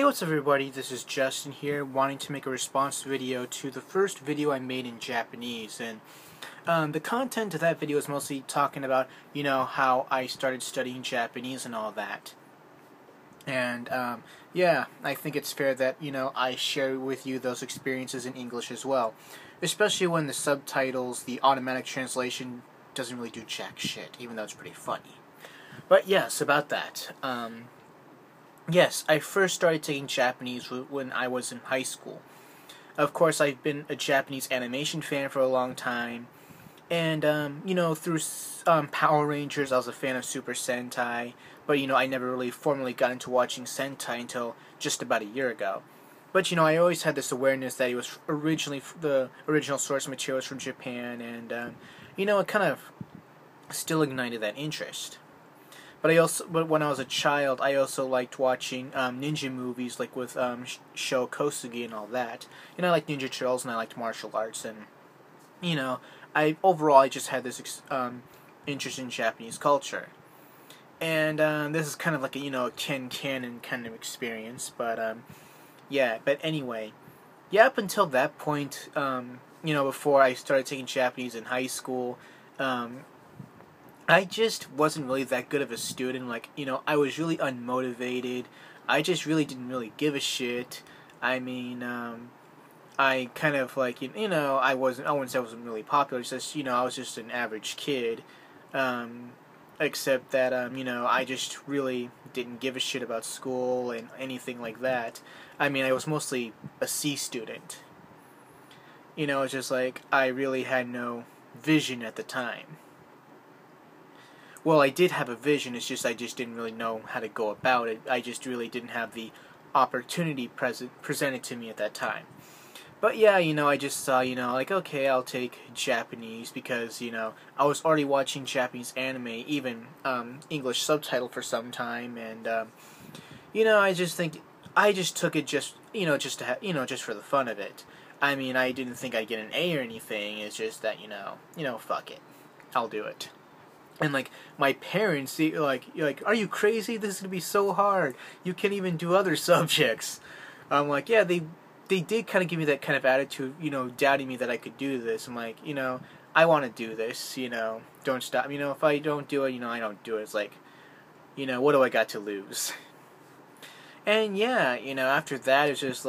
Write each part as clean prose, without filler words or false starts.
Hey, what's up everybody, this is Justin here, wanting to make a response video to the first video I made in Japanese, and the content of that video is mostly talking about, how I started studying Japanese and all that. And, yeah, I think it's fair that, I share with you those experiences in English as well. Especially when the subtitles, the automatic translation, doesn't really do jack shit, even though it's pretty funny. But yes, about that. Yes, I first started taking Japanese when I was in high school. Of course, I've been a Japanese animation fan for a long time. And, through Power Rangers, I was a fan of Super Sentai. But, I never really formally got into watching Sentai until just about a year ago. But, I always had this awareness that it was originally, the original source material was from Japan. And, it kind of still ignited that interest. But when I was a child, I also liked watching ninja movies, like with Sho Kosugi and all that. I liked Ninja Turtles and I liked martial arts, and I just had this interest in Japanese culture. And this is kind of like a Ken Canon kind of experience, but yeah. But anyway, yeah. Up until that point, before I started taking Japanese in high school. I just wasn't really that good of a student. I was really unmotivated. I just really didn't really give a shit. I mean, I kind of I wouldn't say I wasn't really popular. It's just, I was just an average kid. Except that, I just really didn't give a shit about school and anything like that. I mean, I was mostly a C student. It's just I really had no vision at the time. Well, I did have a vision, it's just I just didn't really know how to go about it. I just really didn't have the opportunity presented to me at that time. But yeah, I just saw, okay, I'll take Japanese because, I was already watching Japanese anime, even English subtitle for some time, and, I just took it just for the fun of it. I mean, I didn't think I'd get an A or anything, it's just that, fuck it. I'll do it. And my parents, you're like, are you crazy? This is gonna be so hard. You can't even do other subjects. I'm like, yeah, they did kind of give me that kind of attitude, doubting me that I could do this. I'm like, I want to do this. Don't stop. If I don't do it, I don't do it. It's like, what do I got to lose? And yeah, after that, it's just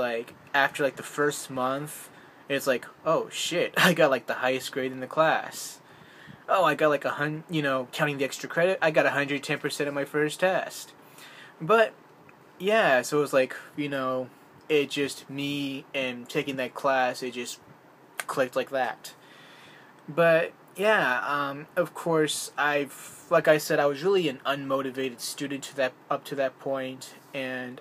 after the first month, it's like, oh shit, I got the highest grade in the class. Oh, I got 100, counting the extra credit, I got 110% of my first test. But, yeah, so it was it just, me and taking that class, it just clicked like that. But, yeah, of course, like I said, I was really an unmotivated student up to that point, and,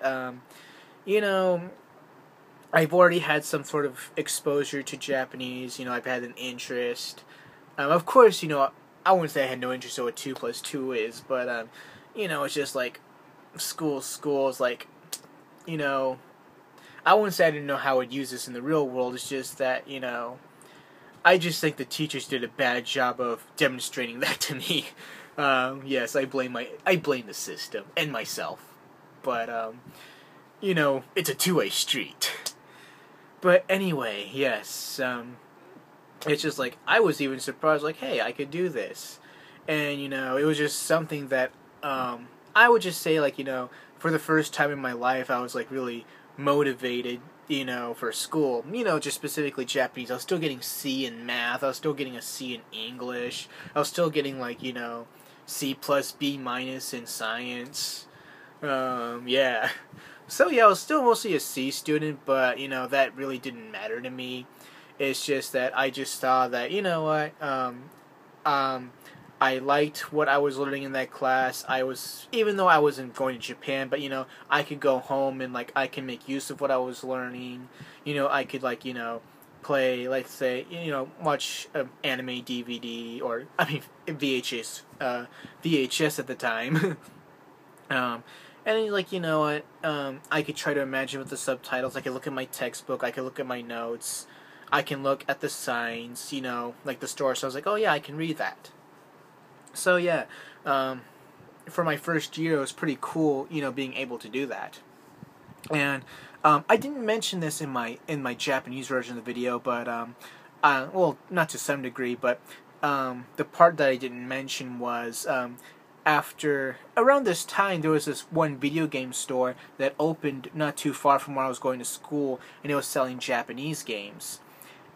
I've already had some sort of exposure to Japanese, I've had an interest. Of course, I wouldn't say I had no interest in what 2 plus 2 is, but, it's just school's I wouldn't say I didn't know how I'd use this in the real world, it's just that, I just think the teachers did a bad job of demonstrating that to me. Yes, I blame the system, and myself, but, it's a two-way street. But anyway, yes, it's just I was even surprised, hey, I could do this. And, it was just something that, I would just say, for the first time in my life, I was, really motivated, for school. Just specifically Japanese. I was still getting C in math. I was still getting a C in English. I was still getting, C plus B minus in science. Yeah. So, yeah, I was still mostly a C student, but, that really didn't matter to me. It's just that I just saw that, I liked what I was learning in that class. Even though I wasn't going to Japan, but, I could go home and, I can make use of what I was learning. I could, play, let's say, watch anime DVD, or, VHS at the time. And, I could try to imagine with the subtitles. I could look at my textbook. I could look at my notes. I can look at the signs, the store. So I was like, oh yeah, I can read that. So yeah, for my first year, it was pretty cool, being able to do that. And I didn't mention this in my Japanese version of the video, but well, not to some degree, but the part that I didn't mention was after around this time there was this one video game store that opened not too far from where I was going to school, and it was selling Japanese games.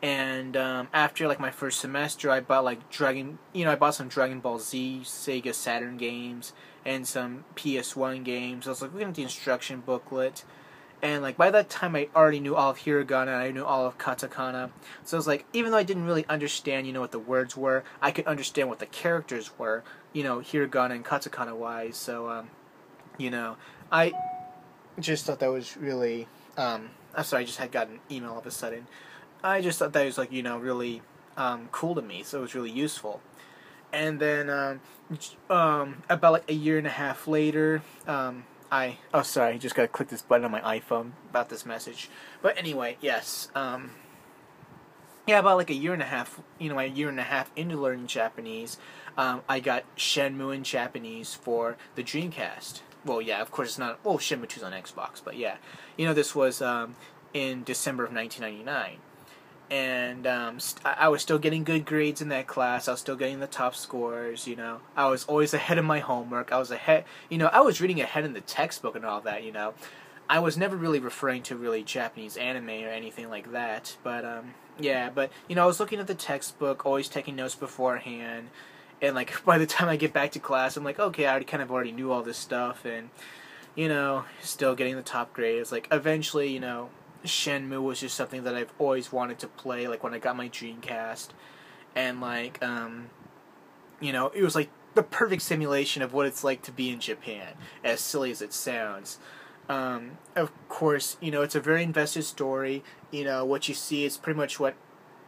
And after like my first semester, I bought like I bought some Dragon Ball Z, Sega Saturn games, and some PS1 games. I was like looking at the instruction booklet, and like by that time I already knew all of hiragana and I knew all of katakana. So I was like, even though I didn't really understand, what the words were, I could understand what the characters were, hiragana and katakana wise. So I just thought that was really I'm sorry, I just had gotten an email all of a sudden. I just thought that was like really cool to me, so it was really useful. And then about like a year and a half later, sorry, I just gotta click this button on my iPhone about this message. But anyway, yes, yeah, about like a year and a half, a year and a half into learning Japanese, I got Shenmue in Japanese for the Dreamcast. Well, yeah, of course it's not. Well, Shenmue 2's on Xbox, but yeah, this was in December of 1999. And I was still getting good grades in that class. I was still getting the top scores. I was always ahead of my homework. I was ahead. I was reading ahead in the textbook and all that. I was never really referring to really Japanese anime or anything like that. But yeah. But I was looking at the textbook, always taking notes beforehand. And like by the time I get back to class, I'm like, okay, I already knew all this stuff, and still getting the top grades. Like eventually, Shenmue was just something that I've always wanted to play, like when I got my Dreamcast, and like it was like the perfect simulation of what it's like to be in Japan, as silly as it sounds. Of course, it's a very invested story. What you see is pretty much what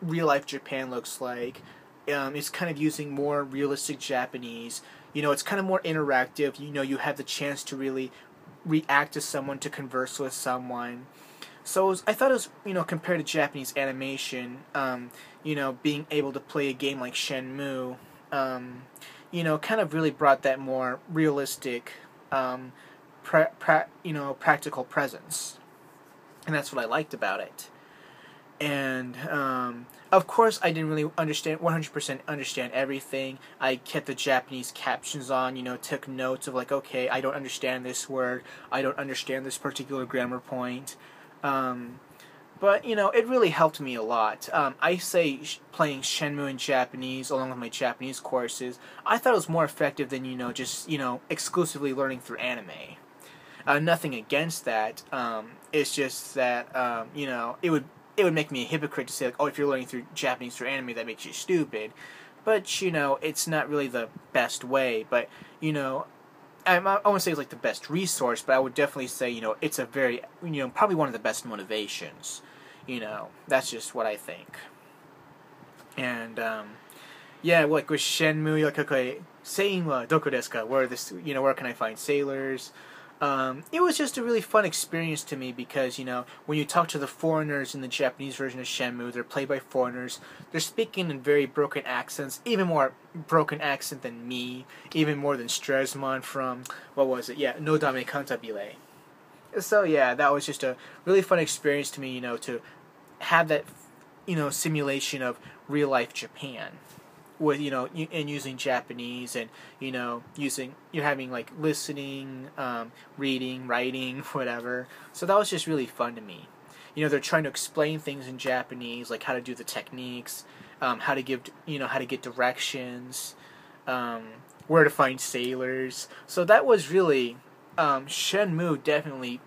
real life Japan looks like. It's kind of using more realistic Japanese. It's kind of more interactive. You have the chance to really react to someone, to converse with someone. So I thought it was, compared to Japanese animation, being able to play a game like Shenmue, kind of really brought that more realistic, practical presence. And that's what I liked about it. And, of course, I didn't really 100% understand everything. I kept the Japanese captions on, took notes of like, okay, I don't understand this word, I don't understand this particular grammar point. But, it really helped me a lot. I say playing Shenmue in Japanese, along with my Japanese courses, I thought it was more effective than, just, exclusively learning through anime. Nothing against that. It's just that, it would make me a hypocrite to say, like, oh, if you're learning through Japanese through anime, that makes you stupid. But, it's not really the best way. But, I won't say it's like the best resource, but I would definitely say, it's a very, probably one of the best motivations. That's just what I think. And, yeah, like with Shenmue, like, okay, saying doko desu ka? Where can I find sailors? It was just a really fun experience to me because, when you talk to the foreigners in the Japanese version of Shenmue, they're played by foreigners. They're speaking in very broken accents, even more broken accent than me, even more than Stresemann from, what was it? Yeah, No Dame Cantabile. So, yeah, that was just a really fun experience to me, to have that, simulation of real-life Japan. With and using Japanese, and you're having like listening, reading, writing, whatever. So that was just really fun to me. They're trying to explain things in Japanese, like how to do the techniques, how to get directions, where to find sailors. So that was really Shenmue definitely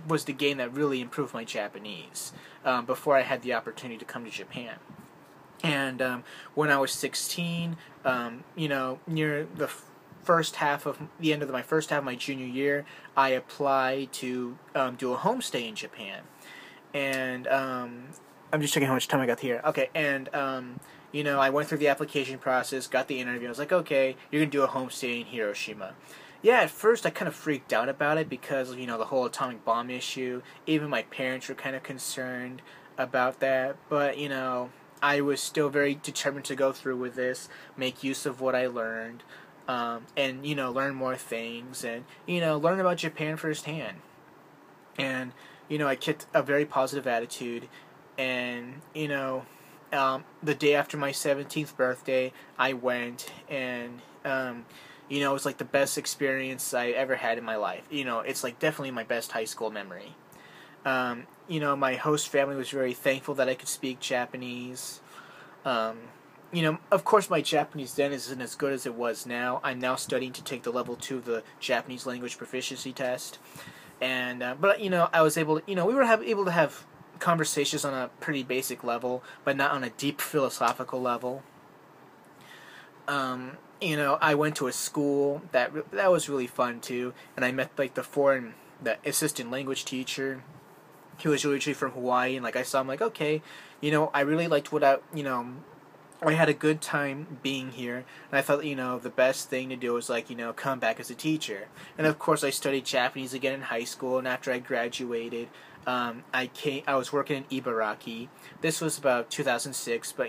was the game that really improved my Japanese before I had the opportunity to come to Japan. And when I was 16, near the end of my first half of my junior year, I applied to do a homestay in Japan. And I'm just checking how much time I got here. Okay, and I went through the application process, got the interview. I was like, okay, you're gonna do a homestay in Hiroshima. Yeah, at first I kind of freaked out about it because the whole atomic bomb issue. Even my parents were kind of concerned about that, but I was still very determined to go through with this, make use of what I learned, and learn more things, and learn about Japan firsthand. And, I kept a very positive attitude. And, the day after my 17th birthday, I went, and, it was like the best experience I ever had in my life. It's like definitely my best high school memory. My host family was very thankful that I could speak Japanese. Of course my Japanese then isn't as good as it was now. I'm now studying to take the level 2 of the Japanese language proficiency test. And, but, I was able to, we were able to have conversations on a pretty basic level, but not on a deep philosophical level. I went to a school that was really fun too, and I met like the assistant language teacher. He was originally from Hawaii, and like I saw him, like, okay, I really liked I had a good time being here, and I thought, the best thing to do was, like, come back as a teacher. And of course I studied Japanese again in high school, and after I graduated, I was working in Ibaraki. This was about 2006, but,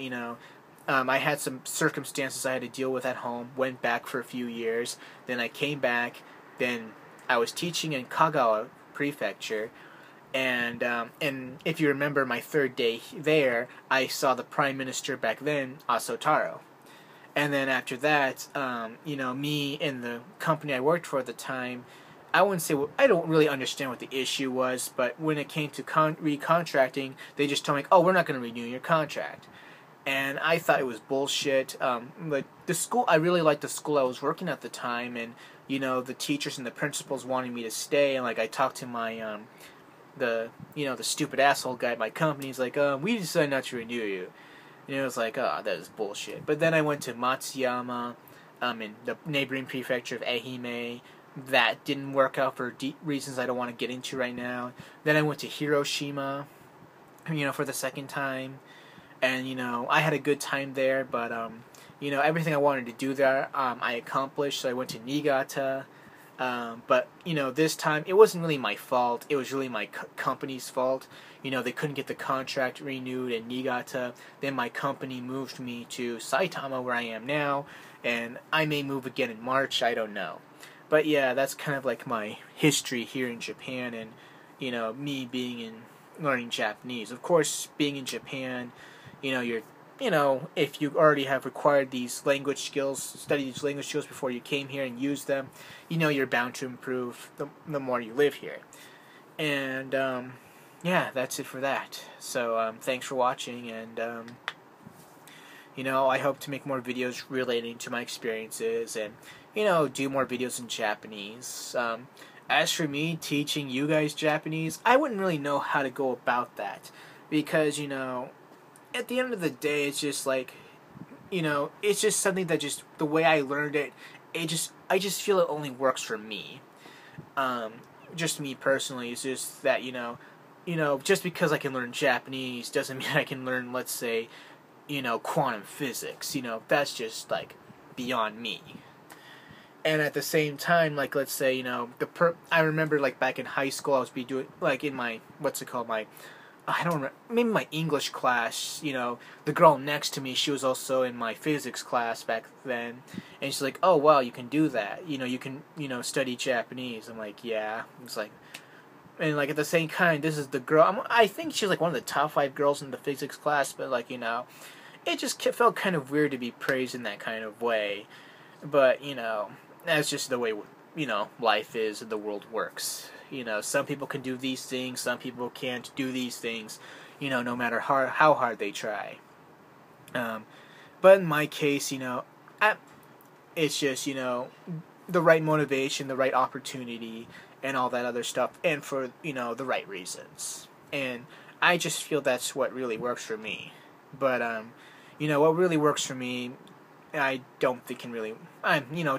I had some circumstances I had to deal with at home, went back for a few years, then I came back, then I was teaching in Kagawa Prefecture, and if you remember my third day there, I saw the Prime Minister back then, Aso Taro. And then after that, me and the company I worked for at the time, I wouldn't say, I don't really understand what the issue was, but when it came to recontracting, they just told me, oh, we're not going to renew your contract. And I thought it was bullshit. But the school, I really liked the school I was working at the time, and, the teachers and the principals wanted me to stay, and, like, I talked to my, the stupid asshole guy at my company. He's like, we decided not to renew you. And it was like, oh, that is bullshit. But then I went to Matsuyama, in the neighboring prefecture of Ehime. That didn't work out for reasons I don't want to get into right now. Then I went to Hiroshima, for the second time. And, I had a good time there, but, everything I wanted to do there, I accomplished. So I went to Niigata. But, this time, it wasn't really my fault. It was really my company's fault. They couldn't get the contract renewed in Niigata. Then my company moved me to Saitama, where I am now. And I may move again in March, I don't know. But yeah, that's kind of like my history here in Japan, and, me learning Japanese. Of course, being in Japan, you're if you already have acquired these language skills, studied these language skills before you came here and used them, you're bound to improve the more you live here. And, yeah, that's it for that. So, thanks for watching, and, I hope to make more videos relating to my experiences, and, do more videos in Japanese. As for me teaching you guys Japanese, I wouldn't really know how to go about that, because, at the end of the day, it's just like, it's just something that just, the way I learned it, I just feel it only works for me. Just me personally, it's just that, just because I can learn Japanese doesn't mean I can learn, let's say, quantum physics. That's just, like, beyond me. And at the same time, like, let's say, I remember, like, back in high school, I was doing, like, in my, I don't remember, maybe my English class, the girl next to me, she was also in my physics class back then, and she's like, oh, wow, you can do that, you can, study Japanese. I'm like, yeah. It's like, and, like, at the same time, this is the girl, I think she's, like, one of the top 5 girls in the physics class, but, like, it just felt kind of weird to be praised in that kind of way, but, that's just the way, life is and the world works. Some people can do these things, some people can't do these things, no matter how hard they try. But in my case, it's just, the right motivation, the right opportunity, and all that other stuff, and for, the right reasons. And I just feel that's what really works for me. But, what really works for me, I don't think can really,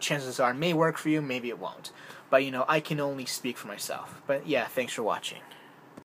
chances are, may work for you, maybe it won't. But, I can only speak for myself. But, yeah, thanks for watching.